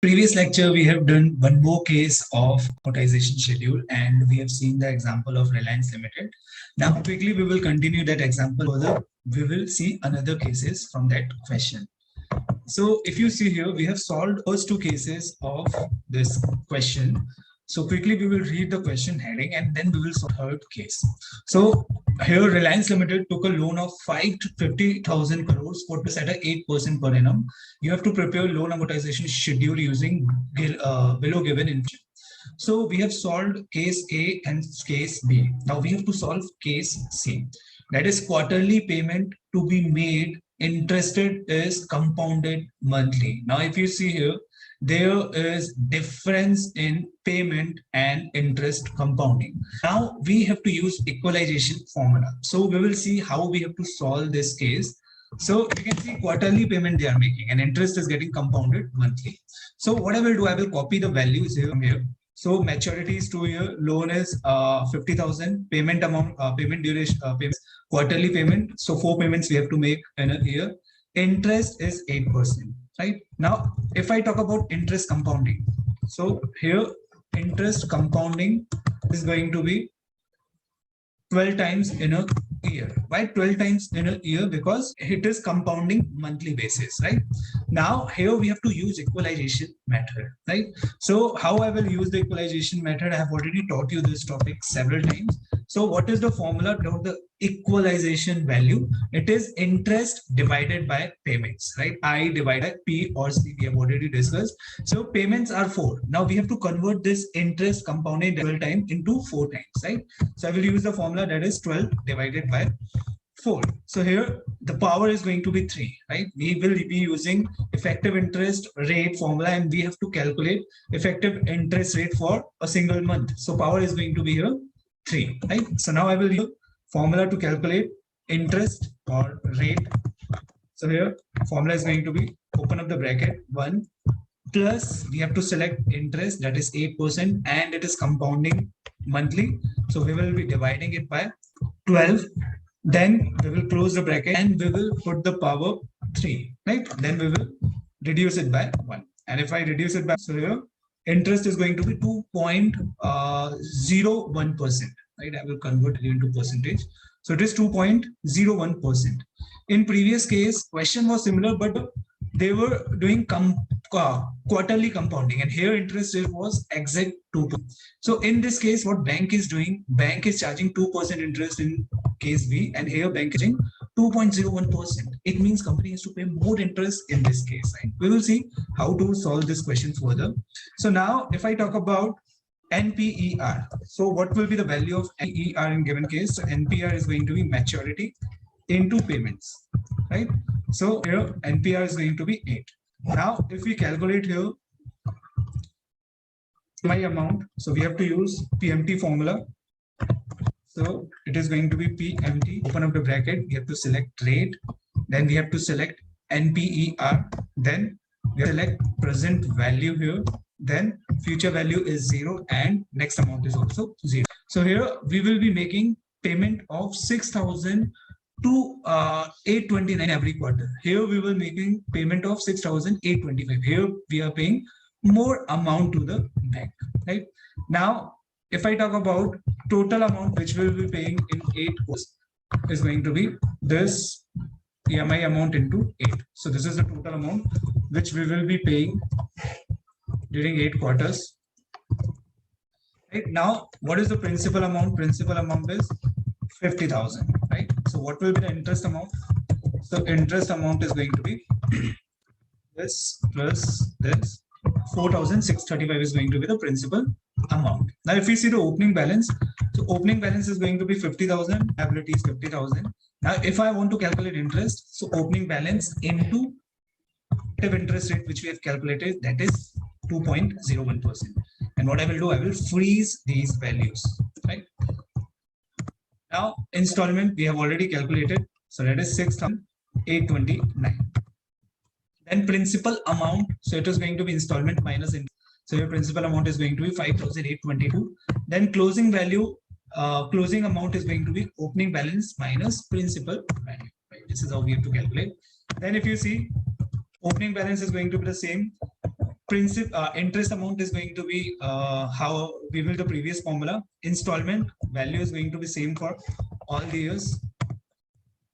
Previous lecture, we have done one more case of amortization schedule and we have seen the example of Reliance Limited. Now, quickly, we will continue that example further. We will see another cases from that question. So if you see here, we have solved first two cases of this question. So quickly we will read the question heading and then we will solve third case. So here Reliance Limited took a loan of 50,000 crores for to set a 8% per annum. You have to prepare loan amortization schedule using below given information. So we have solved case A and case B. Now we have to solve case C. That is quarterly payment to be made. Interested is compounded monthly. Now, if you see here, there is difference in payment and interest compounding. Now we have to use equalization formula. So we will see how we have to solve this case. So you can see quarterly payment they are making and interest is getting compounded monthly. So what I will do, I will copy the values here from here. So maturity is 2 year, loan is 50,000, payment amount, payment duration, payments, quarterly payment. So 4 payments we have to make in a year. Interest is 8%, right? Now, if I talk about interest compounding, so here interest compounding is going to be 12 times in a year. Why 12 times in a year? Because it is compounding monthly basis, right? Now here we have to use equalization method, right? So how I will use the equalization method, I have already taught you this topic several times. So what is the formula of the equalization value? It is interest divided by payments, right? I divided P or C, we have already discussed. So payments are 4. Now we have to convert this interest compounded 12 times into 4 times, right? So I will use the formula that is 12 divided by 4. So here the power is going to be 3, right? We will be using effective interest rate formula and we have to calculate effective interest rate for a single month. So power is going to be here 3, right? So now I will use formula to calculate interest or rate. So here formula is going to be, open up the bracket, 1 plus we have to select interest, that is 8%, and it is compounding monthly. So we will be dividing it by 12. Then we will close the bracket and we will put the power 3, right? Then we will reduce it by 1. And if I reduce it by, so here interest is going to be 2.01%, right? I will convert it into percentage. So it is 2.01%. In previous case, question was similar, but they were doing quarterly compounding, and here interest rate was exact 2%. So in this case, what bank is doing, bank is charging 2% interest in case B, and here bank is charging 2.01%. It means company has to pay more interest in this case, right? We will see how to solve this question further. So now if I talk about NPER, so what will be the value of NPER in given case? So NPER is going to be maturity into payments, right? So here NPR is going to be 8. Now if we calculate here my amount, so we have to use PMT formula. So it is going to be PMT, open up the bracket, we have to select rate, then we have to select NPER, then we select present value here, then future value is 0 and next amount is also 0. So here we will be making payment of 6,000 to 829 every quarter. Here we will making payment of 6,825. Here we are paying more amount to the bank, right? Now if I talk about total amount which we will be paying in 8 quarters is going to be this EMI amount into 8. So this is the total amount which we will be paying during 8 quarters. Right now, what is the principal amount? Principal amount is 50,000, right? So what will be the interest amount? So interest amount is going to be this plus this. 4,635 is going to be the principal amount. Now if we see the opening balance, so opening balance is going to be 50,000, liability is 50,000. Now if I want to calculate interest, so opening balance into effective interest rate which we have calculated, that is 2.01%. And what I will do, I will freeze these values, right? Now installment we have already calculated, so that is 6,829. Then principal amount, so it is going to be installment minus interest. So your principal amount is going to be 5,822. Then closing value, closing amount is going to be opening balance minus principal value, right? This is how we have to calculate. Then if you see, opening balance is going to be the same, principal interest amount is going to be how we will the previous formula. Installment value is going to be same for all the years.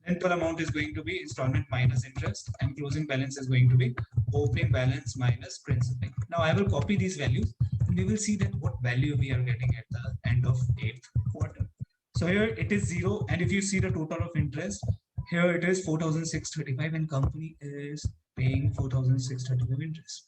Rental amount is going to be installment minus interest, and closing balance is going to be opening balance minus principal. Now I will copy these values and we will see that what value we are getting at the end of 8th quarter. So here it is 0, and if you see the total of interest, here it is 4,635 and company is paying 4,635 interest.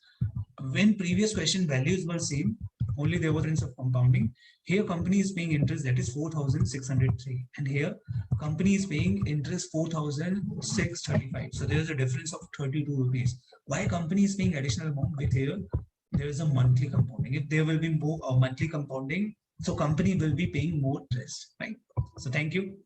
When previous question values were same, only there was difference of compounding. Here company is paying interest, that is 4,603, and here company is paying interest 4,635. So there is a difference of 32 rupees. Why company is paying additional amount? With here there is a monthly compounding. If there will be more monthly compounding, so company will be paying more interest, right? So thank you.